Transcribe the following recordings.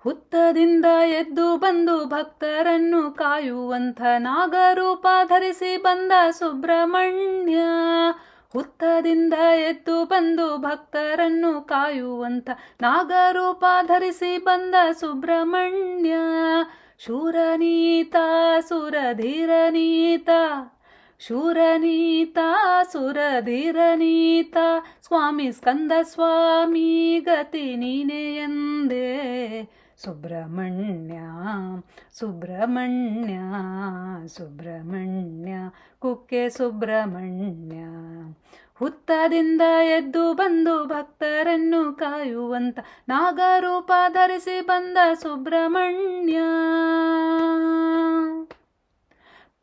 ಹುತ್ತದಿಂದ ಎದ್ದು ಬಂದು ಭಕ್ತರನ್ನು ಕಾಯುವಂಥ ನಾಗರೂಪ ಧರಿಸಿ ಬಂದ ಸುಬ್ರಹ್ಮಣ್ಯ. ಹುತ್ತದಿಂದ ಎದ್ದು ಬಂದು ಭಕ್ತರನ್ನು ಕಾಯುವಂಥ ನಾಗರೂಪ ಧರಿಸಿ ಬಂದ ಸುಬ್ರಹ್ಮಣ್ಯ. ಶೂರನೀತ ಸುರಧೀರನೀತ, ಶೂರನೀತ ಸುರಧೀರನೀತ, ಸ್ವಾಮಿ ಸ್ಕಂದ ಸ್ವಾಮಿ ಗತಿ ನೀನೆ ಎಂದೇ. ಸುಬ್ರಹ್ಮಣ್ಯ ಸುಬ್ರಹ್ಮಣ್ಯ ಸುಬ್ರಹ್ಮಣ್ಯ ಕುಕ್ಕೆ ಸುಬ್ರಹ್ಮಣ್ಯ. ಹುತ್ತದಿಂದ ಎದ್ದು ಬಂದು ಭಕ್ತರನ್ನು ಕಾಯುವಂತ ನಾಗರೂಪ ಧರಿಸಿ ಬಂದ ಸುಬ್ರಹ್ಮಣ್ಯ.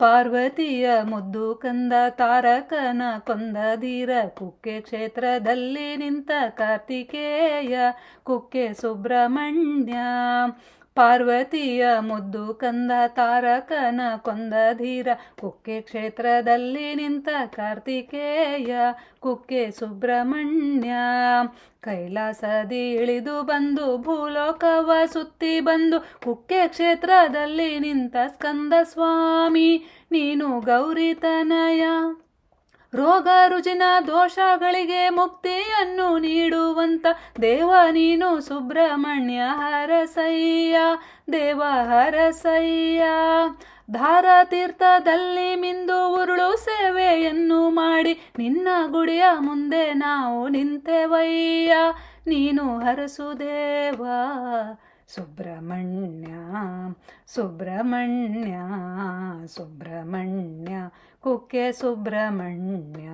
ಪಾರ್ವತಿಯ ಮುದ್ದು ಕಂದ ತಾರಕನ ಕೊಂದ ಧೀರ, ಕುಕ್ಕೆ ಕ್ಷೇತ್ರದಲ್ಲಿ ನಿಂತ ಕಾರ್ತಿಕೇಯ ಕುಕ್ಕೆ ಸುಬ್ರಹ್ಮಣ್ಯ. ಪಾರ್ವತಿಯ ಮುದ್ದು ಕಂದ ತಾರಕನ ಕೊಂದ ಧೀರ, ಕುಕ್ಕೆ ಕ್ಷೇತ್ರದಲ್ಲಿ ನಿಂತ ಕಾರ್ತಿಕೇಯ ಕುಕ್ಕೆ ಸುಬ್ರಹ್ಮಣ್ಯ. ಕೈಲಾಸದಿ ಇಳಿದು ಬಂದು ಭೂಲೋಕವ ಸುತ್ತಿ ಬಂದು ಕುಕ್ಕೆ ಕ್ಷೇತ್ರದಲ್ಲಿ ನಿಂತ ಸ್ಕಂದ ಸ್ವಾಮಿ ನೀನು ಗೌರಿತನಯ. ರೋಗ ರುಜಿನ ದೋಷಗಳಿಗೆ ಮುಕ್ತಿಯನ್ನು ನೀಡುವಂತ ದೇವ ನೀನು ಸುಬ್ರಹ್ಮಣ್ಯ ಹರಸಯ್ಯ, ದೇವ ಹರಸಯ್ಯ. ಧಾರಾತೀರ್ಥದಲ್ಲಿ ಮಿಂದು ಉರುಳು ಸೇವೆಯನ್ನು ಮಾಡಿ ನಿನ್ನ ಗುಡಿಯ ಮುಂದೆ ನಾವು ನಿಂತೆವಯ್ಯ, ನೀನು ಹರಸುದೇವ. ಸುಬ್ರಹ್ಮಣ್ಯ ಸುಬ್ರಹ್ಮಣ್ಯ ಸುಬ್ರಹ್ಮಣ್ಯ ಕುಕ್ಕೆ ಸುಬ್ರಹ್ಮಣ್ಯ.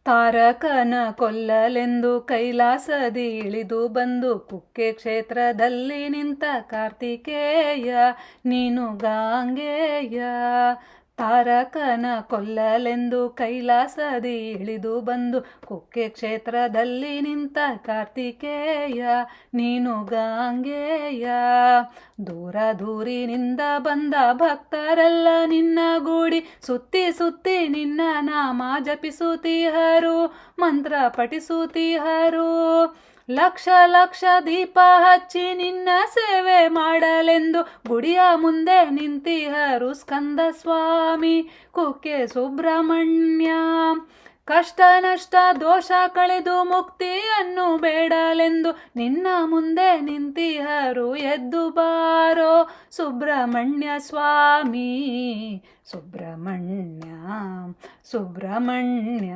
ತಾರಕನ ಕೊಲ್ಲಲೆಂದು ಕೈಲಾಸದಿ ಇಳಿದು ಬಂದು ಕುಕ್ಕೆ ಕ್ಷೇತ್ರದಲ್ಲಿ ನಿಂತ ಕಾರ್ತಿಕೇಯ ನೀನು ಗಾಂಗೇಯ. ತಾರಕನ ಕೊಲ್ಲಲೆಂದು ಕೈಲಾಸದಿ ಇಳಿದು ಬಂದು ಕುಕ್ಕೆ ಕ್ಷೇತ್ರದಲ್ಲಿ ನಿಂತ ಕಾರ್ತಿಕೇಯ ನೀನು ಗಾಂಗೇಯ. ದೂರ ದೂರಿನಿಂದ ಬಂದ ಭಕ್ತರೆಲ್ಲ ನಿನ್ನ ಗೂಡಿ ಸುತ್ತಿ ಸುತ್ತಿ ನಿನ್ನ ನಾಮ ಜಪಿಸುತ್ತೀಹರು, ಮಂತ್ರ ಪಠಿಸುತ್ತೀಹರು. ಲಕ್ಷ ಲಕ್ಷ ದೀಪ ಹಚ್ಚಿ ನಿನ್ನ ಸೇವೆ ಮಾಡಲೆಂದು ಗುಡಿಯ ಮುಂದೆ ನಿಂತಿಹರು ಸ್ಕಂದ ಸ್ವಾಮಿ ಕುಕ್ಕೆ ಸುಬ್ರಹ್ಮಣ್ಯ. ಕಷ್ಟ ನಷ್ಟ ದೋಷ ಕಳೆದು ಮುಕ್ತಿಯನ್ನು ಬೇಡಲೆಂದು ನಿನ್ನ ಮುಂದೆ ನಿಂತಿಹರು, ಎದ್ದು ಬಾರೋ ಸುಬ್ರಹ್ಮಣ್ಯ ಸ್ವಾಮಿ. ಸುಬ್ರಹ್ಮಣ್ಯ ಸುಬ್ರಹ್ಮಣ್ಯ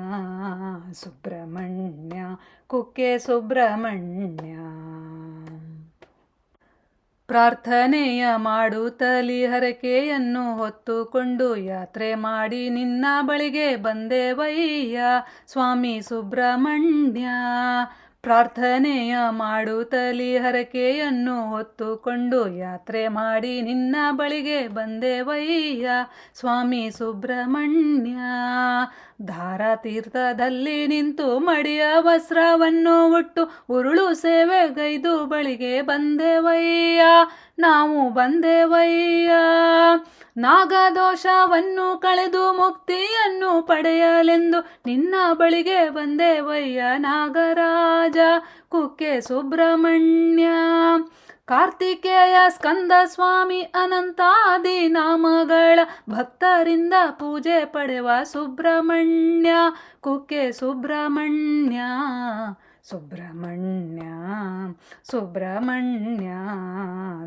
ಸುಬ್ರಹ್ಮಣ್ಯ ಕುಕ್ಕೆ ಸುಬ್ರಹ್ಮಣ್ಯ. ಪ್ರಾರ್ಥನೆಯ ಮಾಡುತ್ತಲಿ ಹರಕೆಯನ್ನು ಹೊತ್ತುಕೊಂಡು ಯಾತ್ರೆ ಮಾಡಿ ನಿನ್ನ ಬಳಿಗೆ ಬಂದೆವಯ್ಯ ಸ್ವಾಮಿ ಸುಬ್ರಹ್ಮಣ್ಯ. ಪ್ರಾರ್ಥನೆಯ ಮಾಡುತ್ತಲಿ ಹರಕೆಯನ್ನು ಹೊತ್ತುಕೊಂಡು ಯಾತ್ರೆ ಮಾಡಿ ನಿನ್ನ ಬಳಿಗೆ ಬಂದೆವಯ್ಯ ಸ್ವಾಮಿ ಸುಬ್ರಹ್ಮಣ್ಯ. ಧಾರಾತೀರ್ಥದಲ್ಲಿ ನಿಂತು ಮಡಿಯ ವಸ್ತ್ರವನ್ನು ಉಟ್ಟು ಉರುಳು ಸೇವೆಗೈದು ಬಳಿಗೆ ಬಂದೆವಯ್ಯ ನಾವು ಬಂದೆವಯ್ಯ. ನಾಗದೋಷವನ್ನು ಕಳೆದು ಮುಕ್ತಿಯನ್ನು ಪಡೆಯಲೆಂದು ನಿನ್ನ ಬಳಿಗೆ ಬಂದೆವಯ್ಯ ನಾಗರಾಜ ಕುಕ್ಕೆ ಸುಬ್ರಹ್ಮಣ್ಯ. ಕಾರ್ತಿಕೇಯ ಸ್ಕಂದ ಸ್ವಾಮಿ ಅನಂತಾದಿ ನಾಮಗಳ ಭಕ್ತರಿಂದ ಪೂಜೆ ಪಡೆವ ಸುಬ್ರಹ್ಮಣ್ಯ ಕುಕ್ಕೆ ಸುಬ್ರಹ್ಮಣ್ಯ. ಸುಬ್ರಹ್ಮಣ್ಯ ಸುಬ್ರಹ್ಮಣ್ಯ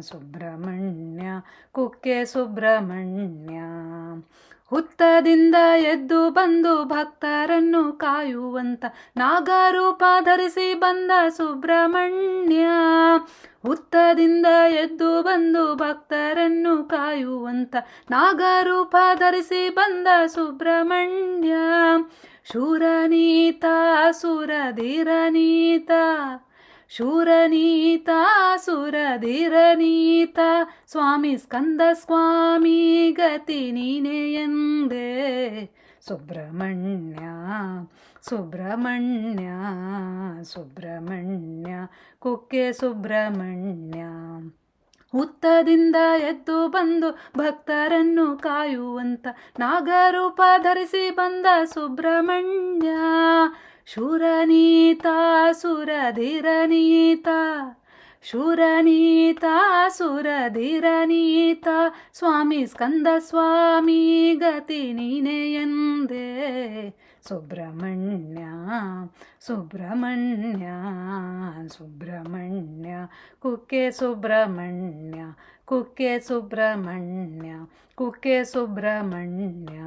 ಸುಬ್ರಹ್ಮಣ್ಯ ಕುಕ್ಕೆ ಸುಬ್ರಹ್ಮಣ್ಯ. ಹುತ್ತದಿಂದ ಎದ್ದು ಬಂದು ಭಕ್ತರನ್ನು ಕಾಯುವಂತ ನಾಗರೂಪ ಧರಿಸಿ ಬಂದ ಸುಬ್ರಹ್ಮಣ್ಯ. ಹುತ್ತದಿಂದ ಎದ್ದು ಬಂದು ಭಕ್ತರನ್ನು ಕಾಯುವಂತ ನಾಗರೂಪ ಧರಿಸಿ ಬಂದ ಸುಬ್ರಹ್ಮಣ್ಯ. ಶೂರನೀತ ಸುರಧೀರನೀತ, ಶೂರನೀತ ಸುರಧೀರನೀತ, ಸ್ವಾಮಿ ಸ್ಕಂದ ಸ್ವಾಮಿ ಗತಿ ನೀನೆ ಎಂದೇ. ಸುಬ್ರಹ್ಮಣ್ಯ ಸುಬ್ರಹ್ಮಣ್ಯ ಸುಬ್ರಹ್ಮಣ್ಯ ಕುಕ್ಕೆ ಸುಬ್ರಹ್ಮಣ್ಯ. ಹುತ್ತದಿಂದ ಎದ್ದು ಬಂದು ಭಕ್ತರನ್ನು ಕಾಯುವಂತ ನಾಗರೂಪ ಧರಿಸಿ ಬಂದ ಸುಬ್ರಹ್ಮಣ್ಯ. ಶೂರನೀತ ಸುರಧಿರನೀತ ಶೂರನೀತ ಸುರಧಿರನೀತ ಸ್ವಾಮಿ ಸ್ಕಂದ ಸ್ವಾಮಿ ಗತಿ ನೀನೆ ಎಂದೇ ಸುಬ್ರಹ್ಮಣ್ಯ ಸುಬ್ರಹ್ಮಣ್ಯ ಸುಬ್ರಹ್ಮಣ್ಯ ಕುಕ್ಕೆ ಸುಬ್ರಹ್ಮಣ್ಯ ಕುಕ್ಕೆ ಸುಬ್ರಹ್ಮಣ್ಯ ಕುಕ್ಕೆ ಸುಬ್ರಹ್ಮಣ್ಯ